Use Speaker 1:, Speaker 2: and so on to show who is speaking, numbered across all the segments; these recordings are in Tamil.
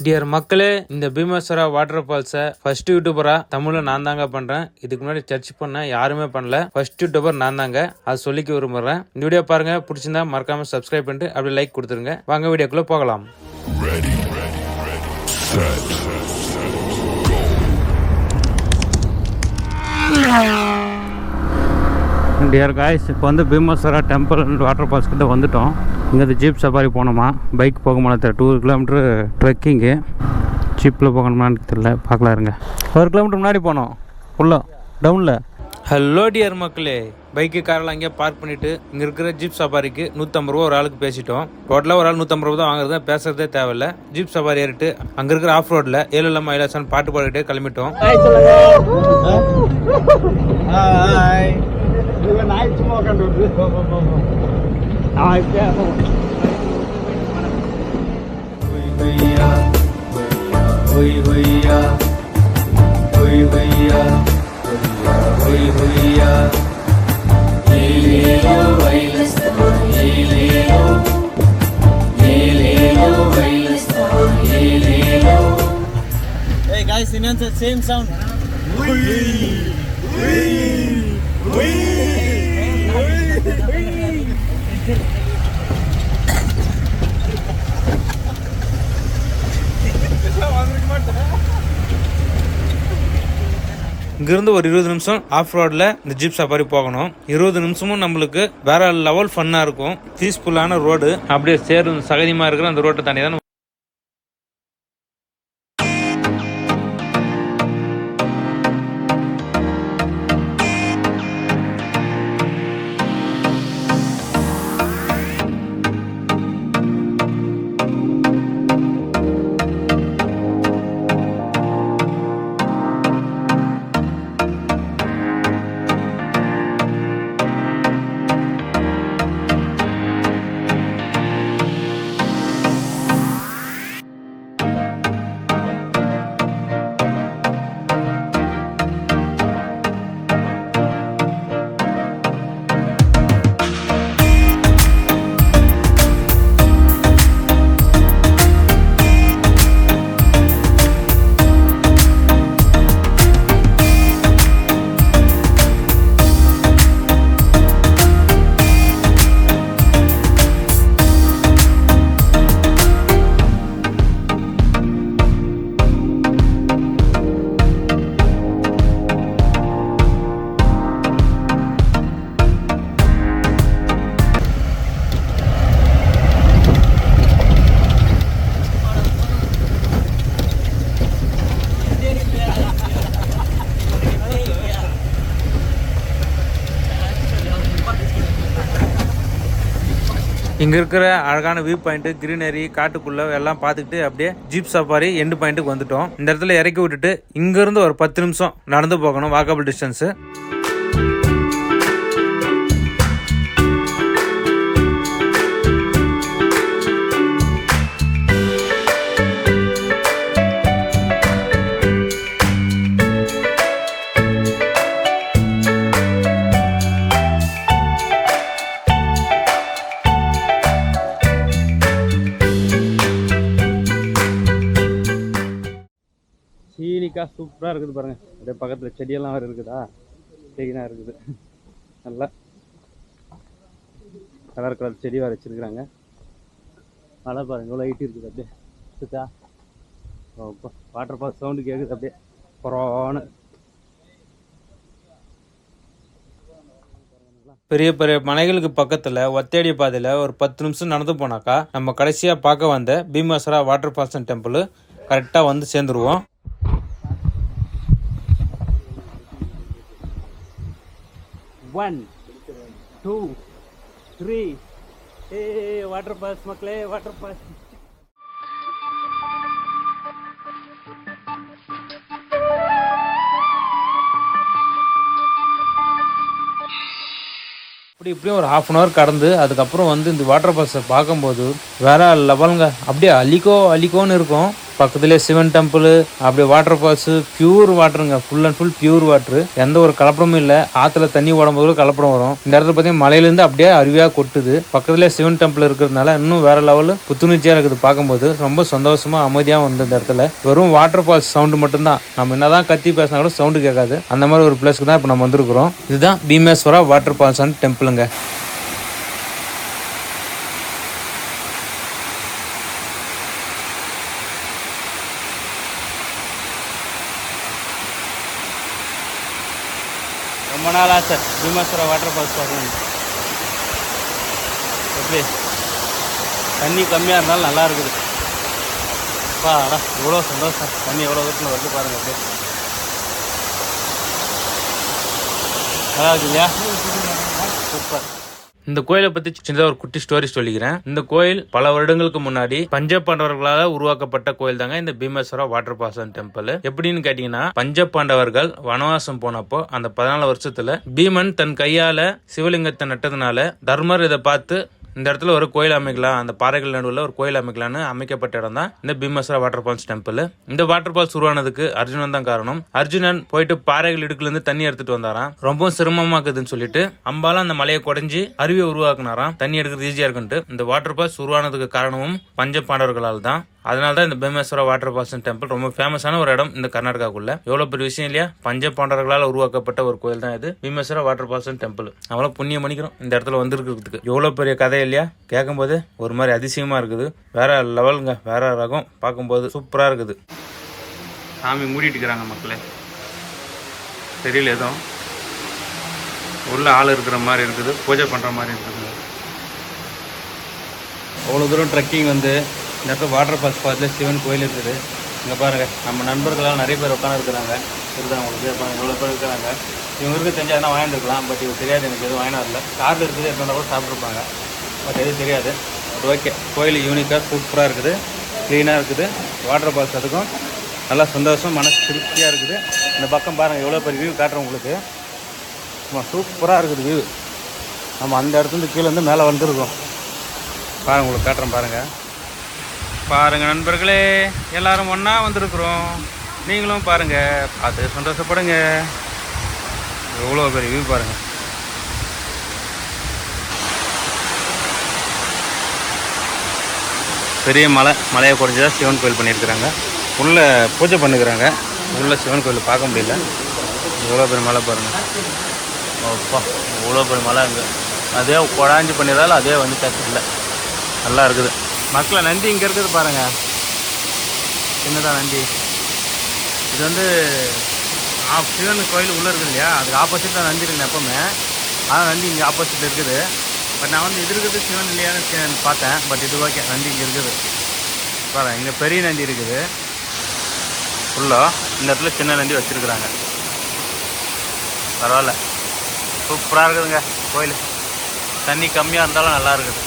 Speaker 1: டியர் மக்களே, இந்த பீமேஸ்வரா வாட்டர் ஃபால்ஸை ஃபர்ஸ்ட் யூடியூபரா தமிழ்ல நான் தாங்க பண்றேன். இதுக்கு முன்னாடி சர்ச் பண்ண யாருமே பண்ணல. ஃபர்ஸ்ட் யூடியூபர் நான் தாங்க, அது சொல்லிக்க விரும்புறேன். இந்த வீடியோ பாருங்க, பிடிச்சிருந்தா மறக்காம சப்ஸ்கிரைப் பண்ணிட்டு அப்படியே லைக் கொடுத்துருங்க. வாங்க வீடியோக்குள்ள போகலாம். டியர் காய்ஸ், இப்போ வந்து பீமேஸ்வரா டெம்பிள் அண்ட் வாட்டர் ஃபால்ஸ் கிட்ட வந்துட்டோம். இங்கே ஜீப் சஃபாரி போகணுமா, பைக் போக மாட்டேன். 2 கிலோமீட்ரு ட்ரெக்கிங்கு. ஜீப்பில் போகணுமான்னு தெரியல, பார்க்கலாம் இருங்க. 1 கிலோமீட்டர் முன்னாடி போனோம், உள்ள டவுனில். ஹலோ டியர் மக்களே, பைக்கு காரெல்லாம் அங்கேயே பார்க் பண்ணிவிட்டு இங்கே இருக்கிற ஜீப் சஃபாரிக்கு 150 ரூபா ஒரு ஆளுக்கு பேசிட்டோம். டோட்டலாக ஒரு ஆள் 150 ரூபா தான் வாங்குறது, பேசுறதே தேவையில்லை. ஜீப் சஃபாரி ஏறிட்டு அங்கே இருக்கிற ஆஃப் ரோட்டில் ஏழு மைலாசான் பாட்டு பாடிக்கிட்டே கிளம்பிட்டோம்.
Speaker 2: Hey guys, Indians the same sound.
Speaker 1: இங்கிருந்து ஒரு 20 நிமிஷம் ஆஃப் ரோட்ல இந்த ஜீப் சஃபாரி போகணும். 20 நிமிஷமும் நம்மளுக்கு வேற லெவல் ஃபன்னா இருக்கும். பீஸ்ஃபுல்லான ரோடு, அப்படியே சேரும் சகதியமா இருக்கிற அந்த ரோட்டை தாண்டி தான் இங்க இருக்கிற அழகான வியூ பாயிண்ட், கிரீனரி, காட்டுக்குள்ள எல்லாம் பார்த்துக்கிட்டு அப்படியே ஜீப் சஃபாரி எண்டு பாயிண்ட்டுக்கு வந்துட்டோம். இந்த இடத்துல இறக்கி விட்டுட்டு இங்க இருந்து ஒரு 10 நிமிஷம் நடந்து போகணும், வாக்கபிள் டிஸ்டன்ஸ். சீனிக்கா சூப்பராக இருக்குது பாருங்க. அப்படியே பக்கத்தில் செடியெல்லாம் வேறு இருக்குதா, செடினா இருக்குது. நல்லா கலர் கலர் செடி வேறு வச்சுருக்குறாங்க. மழை பாருங்க இவ்வளோ ஹைட் இருக்குது. அப்படியே சுத்தா வாட்டர் ஃபால்ஸ் சவுண்டு கேட்குது அப்படியே கொரோன்னு. பெரிய பெரிய மலைகளுக்கு பக்கத்தில் ஒத்தேடி பாதையில் ஒரு 10 நிமிஷம் நடந்து போனாக்கா நம்ம கடைசியாக பார்க்க வந்த பீமேஸ்வரா வாட்டர் ஃபால்ஸ் டெம்பிள் கரெக்டாக வந்து சேர்ந்துருவோம். 1 2 3 வாட்டர் ஃபால்ஸ் மக்களே, வாட்டர் ஃபால்ஸ். இப்படியும் ஒரு 1/2 hour கடந்து அதுக்கப்புறம் வந்து இந்த வாட்டர் ஃபால்ஸை பார்க்கும்போது வேற லெவலுங்க. அப்படியே அலிக்கோன்னு இருக்கும். பக்கத்துலேயே சிவன் டெம்பிள், அப்படியே வாட்டர் ஃபால்ஸ், பியூர் வாட்டருங்க, full and full pure water. எந்த ஒரு கலப்படமும் இல்லை. ஆற்றுல தண்ணி ஓடும்போது கலப்படம் வரும். இந்த இடத்துல பார்த்தீங்கன்னா மலையிலேருந்து அப்படியே அருவியாக கொட்டுது. பக்கத்துலேயே சிவன் டெம்பிள் இருக்கிறதுனால இன்னும் வேற லெவலில் புத்துணர்ச்சியாக இருக்குது. பார்க்கும்போது ரொம்ப சந்தோஷமா அமைதியாக வந்து இந்த இடத்துல வெறும் வாட்டர் ஃபால்ஸ் சவுண்டு மட்டும்தான். நம்ம என்னதான் கத்தி பேசினா கூட சவுண்டு கேட்காது. அந்த மாதிரி ஒரு பிளேஸ்க்கு தான் இப்போ நம்ம வந்திருக்கிறோம். இதுதான் பீமேஸ்வரா வாட்டர் ஃபால்ஸ் அண்ட் டெம்பிளுங்க. ரொம்ப நாள் ஆசை பீமேஸ்வரா வாட்டர் ஃபால்ஸ் பார்க்கணும். எப்படி தண்ணி கம்மியாக இருந்தாலும் நல்லா இருக்குது. அடா எவ்வளோ சந்தோஷம். தண்ணி எவ்வளோ தூரத்தில் வந்து பாருங்கள். அப்படியே நல்லா இருக்கு இல்லையா? சூப்பர். இந்த கோயிலை பத்தி சின்னதாக ஒரு குட்டி ஸ்டோரி சொல்லிக்கிறேன். இந்த கோயில் பல வருடங்களுக்கு முன்னாடி பஞ்ச பாண்டவர்களால் உருவாக்கப்பட்ட கோயில் தாங்க இந்த பீமேஸ்வரா வாட்டர் ஃபால்ஸ் அண்ட் டெம்பிள். எப்படின்னு கேட்டீங்கன்னா, பஞ்ச பாண்டவர்கள் வனவாசம் போனப்போ அந்த 14 வருஷத்துல பீமன் தன் கையால சிவலிங்கத்தை நட்டதுனால தர்மர் இதை பார்த்து இந்த இடத்துல ஒரு கோயில் அமைக்கலாம், அந்த பாறைகள் நடுவில் ஒரு கோயில் அமைக்கலாம்னு அமைக்கப்பட்ட இடம் தான் இந்த பீமேஸ்வரா வாட்டர் ஃபால்ஸ் டெம்பிள். இந்த வாட்டர் ஃபால்ஸ் உருவானதுக்கு அர்ஜுனன் தான் காரணம். அர்ஜுனன் போயிட்டு பாறைகள் இடுக்குல இருந்து தண்ணி எடுத்துட்டு வந்தாராம். ரொம்ப சிரமமா இருக்குதுன்னு சொல்லிட்டு அம்பால அந்த மலையை குடைஞ்சி அருவியை உருவாக்குனாராம். தண்ணி எடுக்கிறது ஈஸியா இருக்குன்ட்டு. இந்த வாட்டர் ஃபால்ஸ் உருவானதுக்கு காரணமும் பஞ்ச பாண்டவர்களால் தான். அதனால தான் இந்த பீமேஸ்வரா வாட்டர் ஃபால்ஸ் டெம்பிள் ரொம்ப ஃபேமஸான ஒரு இடம் இந்த கர்நாடகாக்குள்ள. எவ்வளவு பெரிய விஷயம் இல்லையா? பஞ்ச பாண்டவர்களால் உருவாக்கப்பட்ட ஒரு கோயில் தான் இது பீமேஸ்வரா வாட்டர் ஃபால்ஸ் டெம்பிள். அவ்வளோ புண்ணியம் பண்ணிக்கிறோம் இந்த இடத்துல வந்திருக்கிறதுக்கு. எவ்வளவு பெரிய கதை இல்லையா? கேட்கும்போது ஒரு மாதிரி அதிசயமா இருக்குது. வேற லெவலுங்க, வேற ரகம். பார்க்கும்போது சூப்பரா இருக்குது. சாமி மூடிட்டு இருக்கிறாங்க மக்களே. தெரியல, எதுவும் உள்ள ஆள் இருக்கிற மாதிரி இருக்குது, பூஜை பண்ற மாதிரி இருக்குது. அவ்வளோ தூரம் ட்ரெக்கிங் வந்து இந்த இடத்துல வாட்டர் ஃபால்ஸ் பார்த்துல சிவன் கோயில் இருக்குது. இங்கே பாருங்கள், நம்ம நண்பர்களால் நிறைய பேர் உட்காந்து இருக்கிறாங்க. இருக்குதா உங்களுக்கு? இவ்வளோ பேர் இருக்கிறாங்க. இவங்களுக்கு தெரிஞ்சால் எதனா வாங்கிட்டுருக்கலாம். பட் இது தெரியாது, எனக்கு எதுவும் வாங்கினா இல்லை. காரில் இருக்குது, எத்தனை கூட சாப்பிட்ருப்பாங்க. பட் எதுவும் தெரியாது. பட் ஓகே, கோயில் யூனிக்காக சூப்பராக இருக்குது, க்ளீனாக இருக்குது. வாட்டர் ஃபால்ஸ் அதுக்கும் நல்லா சந்தோஷம், மனசு திருப்தியாக இருக்குது. இந்த பக்கம் பாருங்கள், எவ்வளோ பெரிய வியூ காட்டுறோம் உங்களுக்கு. சூப்பராக இருக்குது வியூ. நம்ம அந்த இடத்துலேருந்து கீழே வந்து மேலே வந்துருக்கோம். பாருங்கள், உங்களுக்கு காட்டுறோம் பாருங்கள். பாருங்கள் நண்பர்களே, எல்லாரும் ஒன்றா வந்திருக்கிறோம். நீங்களும் பாருங்கள், பார்த்து சந்தோஷப்படுங்க. எவ்வளோ பெரிய வியூ பாருங்கள். பெரிய மலையை குறைஞ்சதாக சிவன் கோயில் பண்ணியிருக்கிறாங்க. உள்ளே பூஜை பண்ணிக்கிறாங்க. உள்ளே சிவன் கோயில் பார்க்க முடியல. எவ்வளோ பெரிய மலை பாருங்கள். அப்பா, எவ்வளோ பெரிய மலை அங்கே. அதே குழாஞ்சி பண்ணிடுறாலும் அதே வந்து இல்லை, நல்லா இருக்குது. மக்களை நந்தி இங்கே இருக்குது பாருங்கள். சின்னதாக நந்தி. இது வந்து சிவன் கோயில் உள்ளே இருக்குது இல்லையா, அதுக்கு ஆப்போசிட்டாக நந்தி இருக்குது எப்போவுமே. ஆனால் நந்தி இங்கே ஆப்போசிட்டில் இருக்குது. பட் நான் வந்து இது இருக்கிறது சிவன் இல்லையான்னு பார்த்தேன். பட் இது ஓகே, நந்தி இங்கே இருக்குது பாருங்கள். இங்கே பெரிய நந்தி இருக்குது ஃபுல்லாக. இந்த இடத்துல சின்ன நந்தி வச்சுருக்குறாங்க. பரவாயில்ல, சூப்பராக இருக்குதுங்க கோயில். தண்ணி கம்மியாக இருந்தாலும் நல்லா இருக்குது.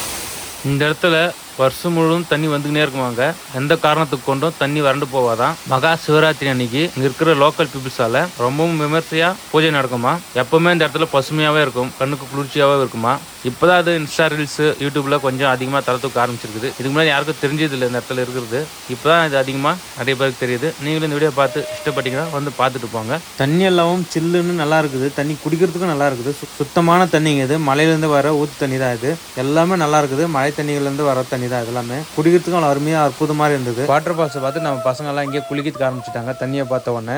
Speaker 1: இந்த இடத்துல வருஷம் முழுவதும் தண்ணி வந்துக்கினே இருக்குமாங்க. எந்த காரணத்துக்கு கொண்டும் தண்ணி வறண்டு போவாதான். மகா சிவராத்திரி அன்னைக்கு இங்க இருக்கிற லோக்கல் பீப்புள்ஸால ரொம்பவும் விமர்சையா பூஜை நடக்குமா. எப்பவுமே இந்த இடத்துல பசுமையாவே இருக்கும், கண்ணுக்கு குளிர்ச்சியாவே இருக்குமா. இப்பதான் அது இன்ஸ்டா ரீல்ஸ் யூடியூப்ல கொஞ்சம் அதிகமா தரத்துக்கு ஆரம்பிச்சிருக்குது. இதுக்கு முன்னாடி யாருக்கும் தெரிஞ்சது இல்லை இந்த இடத்துல இருக்கிறது. இப்பதான் இது அதிகமா நிறைய பேருக்கு தெரியுது. நீங்களும் இந்த வீடியோ பார்த்து இஷ்டப்பட்டீங்கன்னா வந்து பார்த்துட்டு போங்க. தண்ணி எல்லாம் சில்லுன்னு நல்லா இருக்குது. தண்ணி குடிக்கிறதுக்கும் நல்லா இருக்குது. சுத்தமான தண்ணிங்க இது. மலையிலேருந்து வர ஊத்து தண்ணி தான் இது. எல்லாமே நல்லா இருக்குது. மழை தண்ணிகள்லேருந்து வர தண்ணி தான் எல்லாமே. குடிக்கிறதுக்கும் அருமையாக அற்புதமாக இருந்தது. வாட்டர் ஃபால்ஸை பார்த்து நம்ம பசங்கள்லாம் இங்கே குளிக்கிறதுக்கு ஆரம்பிச்சிட்டாங்க. தண்ணியை பார்த்த உடனே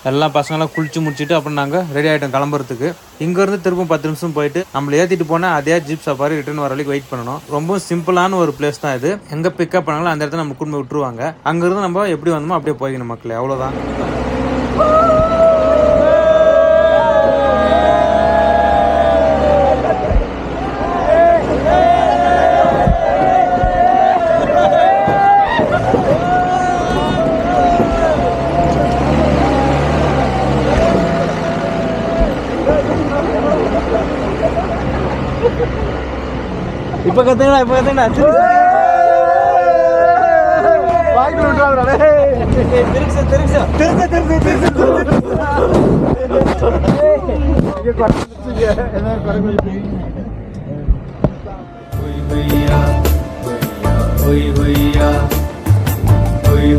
Speaker 1: எல்லாம் பசங்களாம் குளிச்சு முடிச்சுட்டு அப்புறம் நாங்கள் ரெடி ஆகிட்டோம் கிளம்புறதுக்கு. இங்கேருந்து திரும்ப 10 நிமிஷம் போயிட்டு நம்மளை ஏற்றிட்டு போனால் அதே ஜீப் சஃபாரி ரிட்டர்ன் வர வரைக்கும் வெயிட் பண்ணணும். ரொம்ப சிம்பிளான ஒரு பிளேஸ் தான் இது. எங்கே பிக்கப் பண்ணாலும் அந்த இடத்துல நம்ம கூட்டு விட்டுருவாங்க. அங்கேருந்து நம்ம எப்படி வந்தோமோ அப்படியே போய்க்கணும் மக்களே, அவ்வளோதான். இப்ப கத்துங்கடா வாய்க்கு விட்டுறாங்கடா. திருச்ச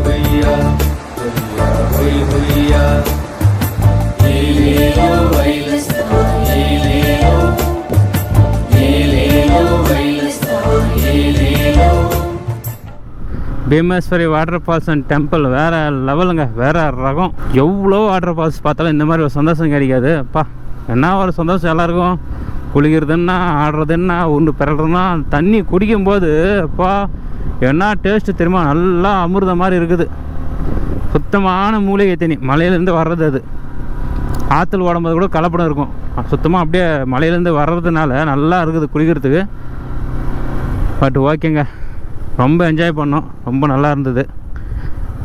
Speaker 3: huiya, huiya. Yelelo, vailasta, yelelo. Yelelo, vailasta, yelelo.
Speaker 1: Bheemeswari water falls and temple வேறு லெவலுங்க, வேறு ரகம். எவ்வளோ வாட்டர் ஃபால்ஸ் பார்த்தாலும் இந்த மாதிரி ஒரு சந்தோஷம் கிடைக்காது. அப்பா என்ன ஒரு சந்தோஷம் எல்லாருக்கும். குளிக்கிறதுன்னா, ஆடுறதுன்னா, ஒன்று பிறகுறதுன்னா, தண்ணி குடிக்கும்போது அப்பா என்ன டேஸ்ட்டு தெரியுமா, நல்லா அமிர்த மாதிரி இருக்குது. சுத்தமான மூலிகை தண்ணி, மலையிலேருந்து வர்றது. அது ஆற்றுல ஓடும்போது கூட கலப்படம் இருக்கும், சுத்தமாக அப்படியே மலையிலேருந்து வர்றதுனால நல்லா இருக்குது குளிக்கிறதுக்கு. பட் ஓகேங்க, ரொம்ப என்ஜாய் பண்ணோம், ரொம்ப நல்லா இருந்தது.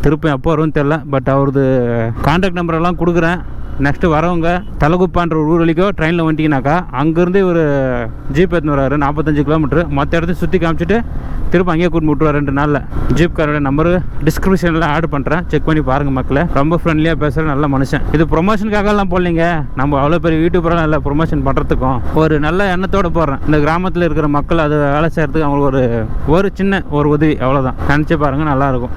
Speaker 1: திருப்பி எப்போ வரும்னு தெரில, பட் அவரது கான்டாக்ட் நம்பரெல்லாம் கொடுக்குறேன். நெக்ஸ்ட்டு வரவங்க தலகுப்பான்ற ஒரு ஊர் வரைக்கும் ட்ரெயினில் வந்துட்டிங்கனாக்கா அங்கேருந்து ஒரு ஜீப் எடுத்துன்னு வராரு, 45 கிலோமீட்ரு. மற்ற இடத்தையும் சுற்றி காமிச்சிட்டு திரும்ப அங்கேயே கூட்டு விட்டுருவார் 2 நாளில். ஜீப்காரோட நம்பரு டிஸ்கிரிப்ஷனில் ஆட் பண்ணுறேன், செக் பண்ணி பாருங்கள் மக்களை. ரொம்ப ஃப்ரெண்ட்லியாக பேசுகிற நல்ல மனுஷன். இது ப்ரொமோஷனுக்காகலாம் போடலிங்க, நம்ம அவ்வளோ பெரிய யூடியூபரெலாம் இல்லை, ப்ரொமோஷன் பண்ணுறதுக்கும் ஒரு நல்ல எண்ணத்தோடு போடுறேன். இந்த கிராமத்தில் இருக்கிற மக்கள் அது வேலை செய்கிறதுக்கு அவங்களுக்கு ஒரு சின்ன ஒரு உதவி, அவ்வளோதான். நினச்சி பாருங்கள், நல்லாயிருக்கும்.